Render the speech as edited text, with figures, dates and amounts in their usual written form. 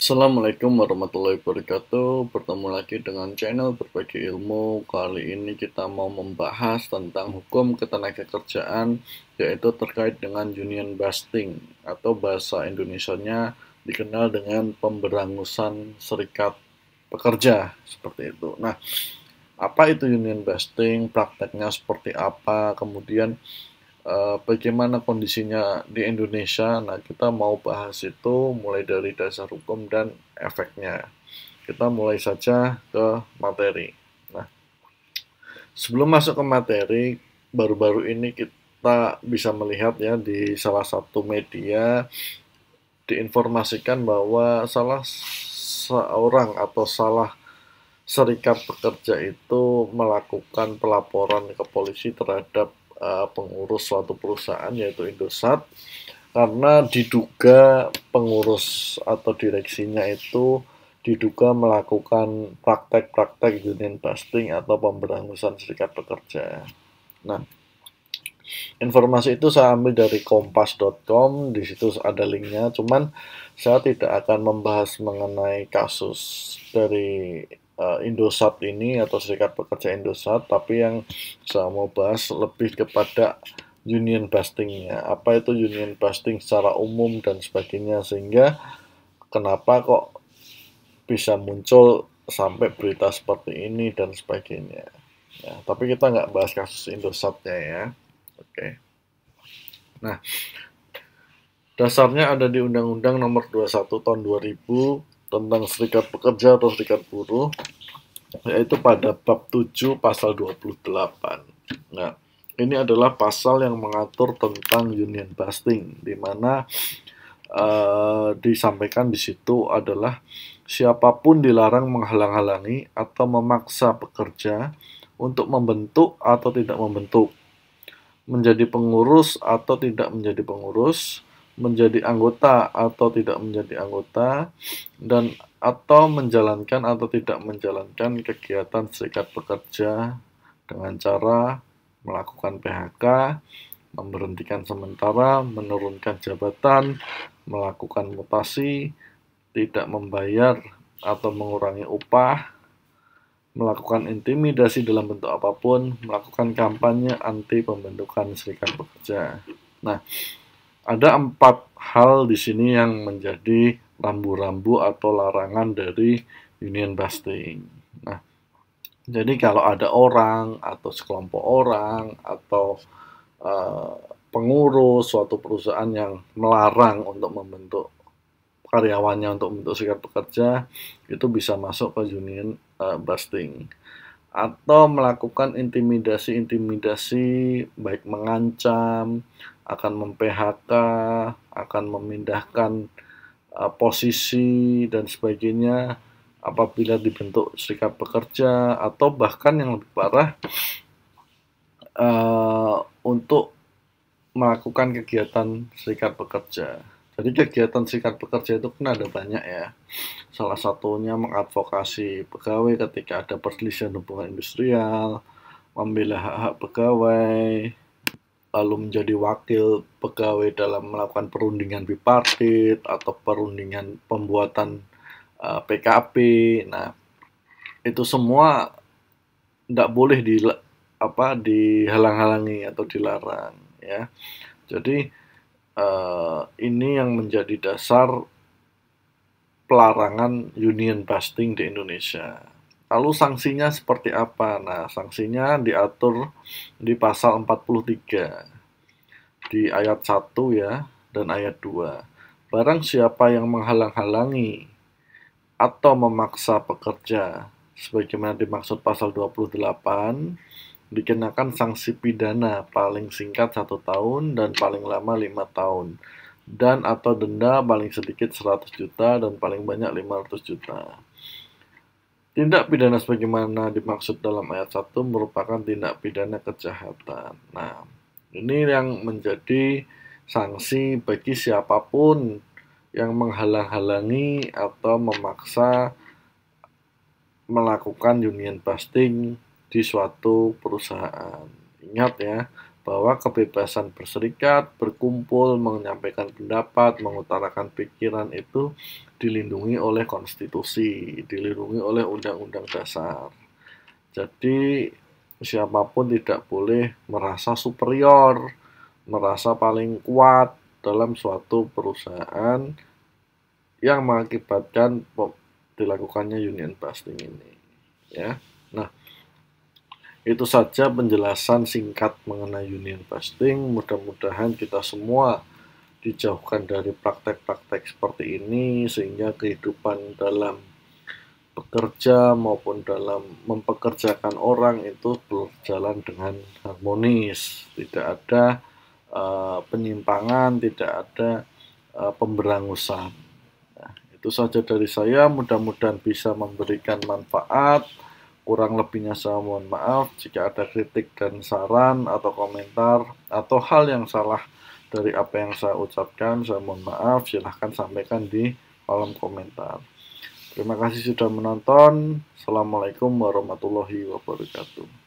Assalamualaikum warahmatullahi wabarakatuh. Bertemu lagi dengan channel Berbagi Ilmu. Kali ini kita mau membahas tentang hukum ketenagakerjaan, yaitu terkait dengan union busting atau bahasa Indonesianya dikenal dengan pemberangusan serikat pekerja seperti itu. Nah, apa itu union busting? Prakteknya seperti apa? Kemudian bagaimana kondisinya di Indonesia. Nah, kita mau bahas itu mulai dari dasar hukum dan efeknya. Kita mulai saja ke materi. Nah, sebelum masuk ke materi, baru-baru ini kita bisa melihat ya di salah satu media diinformasikan bahwa salah seorang atau salah serikat pekerja itu melakukan pelaporan ke polisi terhadap pengurus suatu perusahaan yaitu Indosat karena diduga pengurus atau direksinya itu diduga melakukan praktek-praktek union busting atau pemberangusan serikat pekerja. Nah, informasi itu saya ambil dari kompas.com, di situ ada linknya, cuman saya tidak akan membahas mengenai kasus dari Indosat ini atau serikat pekerja Indosat, tapi yang saya mau bahas lebih kepada union bustingnya. Apa itu union busting secara umum dan sebagainya, sehingga kenapa kok bisa muncul sampai berita seperti ini dan sebagainya. Ya, tapi kita nggak bahas kasus Indosatnya ya. Oke. Nah, dasarnya ada di Undang-Undang Nomor 21 Tahun 2000 tentang Serikat Pekerja atau Serikat Buruh, yaitu pada bab 7 pasal 28. Nah, ini adalah pasal yang mengatur tentang union busting, di mana disampaikan di situ adalah siapapun dilarang menghalang-halangi atau memaksa pekerja untuk membentuk atau tidak membentuk, menjadi pengurus atau tidak menjadi pengurus, menjadi anggota atau tidak menjadi anggota, dan atau menjalankan atau tidak menjalankan kegiatan serikat pekerja dengan cara melakukan PHK, memberhentikan sementara, menurunkan jabatan, melakukan mutasi, tidak membayar atau mengurangi upah, melakukan intimidasi dalam bentuk apapun, melakukan kampanye anti pembentukan serikat pekerja. Nah, ada 4 hal di sini yang menjadi rambu-rambu atau larangan dari union busting. Nah, jadi kalau ada orang atau sekelompok orang atau uh, pengurus suatu perusahaan yang melarang untuk membentuk karyawannya untuk membentuk serikat pekerja, itu bisa masuk ke union busting. Atau melakukan intimidasi-intimidasi, baik mengancam, akan mem-PHK, akan memindahkan posisi dan sebagainya apabila dibentuk serikat pekerja, atau bahkan yang lebih parah untuk melakukan kegiatan serikat pekerja. Jadi kegiatan serikat pekerja itu kan ada banyak ya. Salah satunya mengadvokasi pegawai ketika ada perselisihan hubungan industrial, membela hak-hak pegawai, lalu menjadi wakil pegawai dalam melakukan perundingan bipartit atau perundingan pembuatan PKP. Nah, itu semua tidak boleh dihalang-halangi atau dilarang ya. Jadi ini yang menjadi dasar pelarangan union busting di Indonesia. Lalu sanksinya seperti apa? Nah, sanksinya diatur di pasal 43 di ayat 1 ya dan ayat 2. Barang siapa yang menghalang-halangi atau memaksa pekerja sebagaimana dimaksud pasal 28 dikenakan sanksi pidana paling singkat 1 tahun dan paling lama 5 tahun dan atau denda paling sedikit 100 juta dan paling banyak 500 juta. Tindak pidana sebagaimana dimaksud dalam ayat 1 merupakan tindak pidana kejahatan. Nah, ini yang menjadi sanksi bagi siapapun yang menghalang-halangi atau memaksa melakukan union busting di suatu perusahaan. Ingat ya, bahwa kebebasan berserikat, berkumpul, menyampaikan pendapat, mengutarakan pikiran itu dilindungi oleh konstitusi, dilindungi oleh undang-undang dasar. Jadi siapapun tidak boleh merasa superior, merasa paling kuat dalam suatu perusahaan yang mengakibatkan dilakukannya union busting ini, ya. Nah, itu saja penjelasan singkat mengenai union busting. Mudah-mudahan kita semua dijauhkan dari praktek-praktek seperti ini sehingga kehidupan dalam bekerja maupun dalam mempekerjakan orang itu berjalan dengan harmonis, tidak ada penyimpangan, tidak ada pemberangusan. Nah, itu saja dari saya, mudah-mudahan bisa memberikan manfaat. Kurang lebihnya saya mohon maaf. Jika ada kritik dan saran atau komentar atau hal yang salah dari apa yang saya ucapkan, saya mohon maaf. Silahkan sampaikan di kolom komentar. Terima kasih sudah menonton. Assalamualaikum warahmatullahi wabarakatuh.